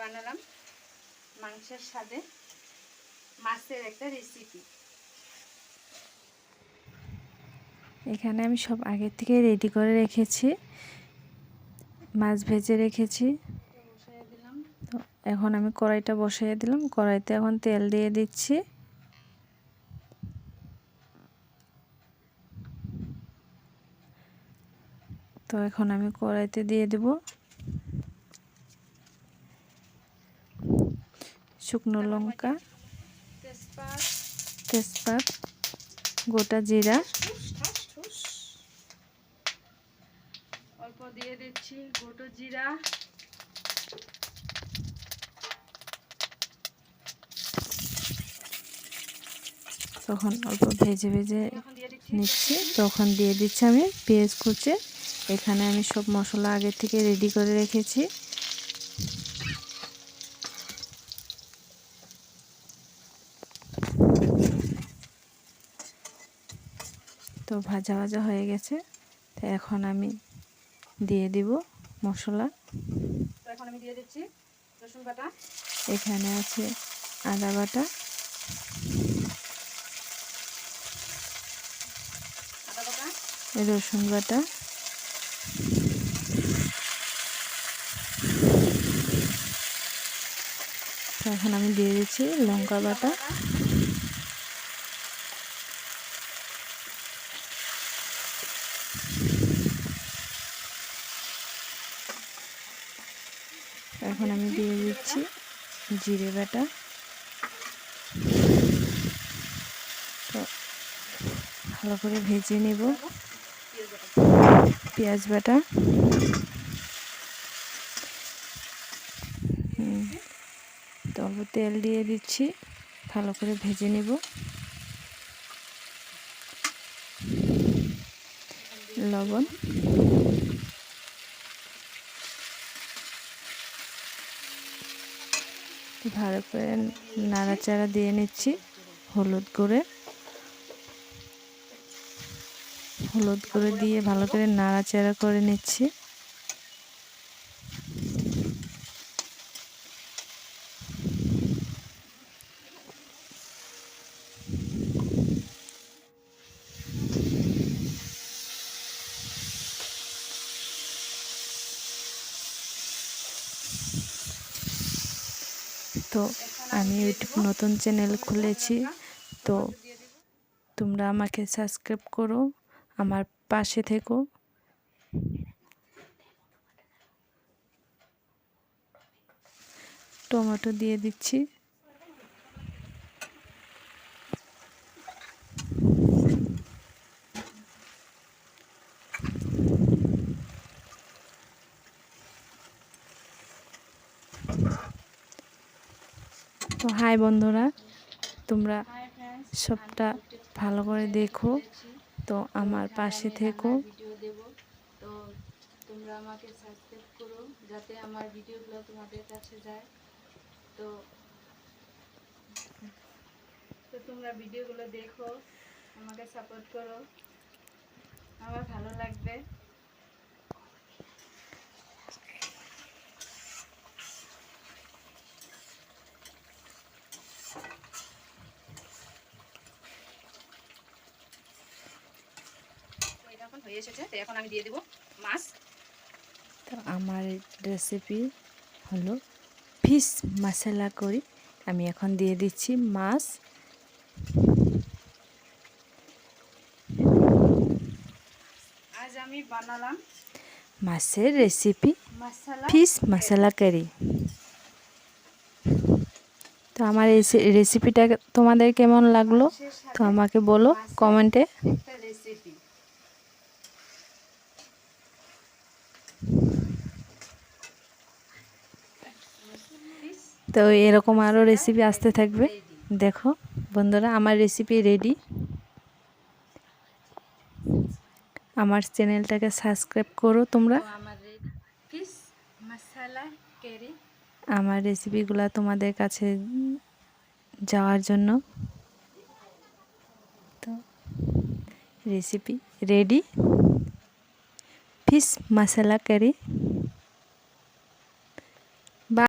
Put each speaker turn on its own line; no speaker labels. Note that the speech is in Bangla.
বানালাম মাংসের সাথে মাছের একটা রেসিপি।
এখানে আমি সব আগে থেকে রেডি করে রেখেছি, মাছ ভেজে রেখেছি। তো এখন আমি কড়াইটা বসিয়ে দিলাম। কড়াইতে এখন তেল দিয়ে দিচ্ছি। তো এখন আমি কড়াইতে দিয়ে দেব শুকনো লঙ্কা, তেজপাত, গোটা জিরা,
অল্প দিয়ে দিচ্ছি গোটা জিরা,
তখন অল্প ভেজে ভেজে নিচ্ছি। তখন দিয়ে দিচ্ছি আমি পেঁয়াজ কুচি। এখানে আমি সব মশলা আগে থেকে রেডি করে রেখেছি। তো ভাজা ভাজা হয়ে গেছে। তো এখন আমি দিয়ে দিব মশলা।
তো এখন আমি দিয়ে দিচ্ছি রসুন বাটা।
এখানে আছে আদা বাটা, রসুন বাটা, এখন আমি দিয়ে দিচ্ছি লঙ্কা বাটা। এখন আমি দিয়ে দিচ্ছি জিরে বাটা। তো ভালো করে ভেজে নেব। পেঁয়াজ বাটা, তো অল্প তেল দিয়ে দিচ্ছি, ভালো করে ভেজে নেব। লবণ, ভালো করে নাড়াচাড়া দিয়ে নিচ্ছি। হলুদ গুঁড়ো দিয়ে ভালো করে নাড়াচাড়া করে নিচ্ছি। তো আমি ইউটিউব নতুন চ্যানেল খুলেছি, তো তোমরা আমাকে সাবস্ক্রাইব করো, আমার পাশে থেকো। টমেটো দিয়ে দিচ্ছি। তো হাই বন্ধুরা, তোমরা সবটা ভালো করে দেখো, তো আমার পাশে থেকো।
ভিডিও দেব, তো তোমরা আমাকে সাবস্ক্রাইব করো যাতে আমার ভিডিওগুলো তোমাদের কাছে যায়। তো তোমরা ভিডিওগুলো দেখো, আমাকে সাপোর্ট করো, আমার ভালো লাগবে। এখন হয়ে এসেছে, তো এখন আমি দিয়ে দেব মাছ।
তো আমার রেসিপি হলো ফিশ মশলা করি। আমি এখন দিয়ে দিচ্ছি মাছ।
আজ আমি বানালাম
মাছের রেসিপি
মশলা
ফিশ মশলা কারি। তো আমার এই রেসিপিটা তোমাদের কেমন লাগলো তো আমাকে বলো কমেন্টে।
একটা রেসিপি।
তো এরকম আরও রেসিপি আসতে থাকবে। দেখো বন্ধুরা, আমার রেসিপি রেডি। আমার চ্যানেলটাকে সাবস্ক্রাইব করো তোমরা। আমার রেসিপিগুলো তোমাদের কাছে যাওয়ার জন্য। তো রেসিপি রেডি, ফিশ মশলা কারি।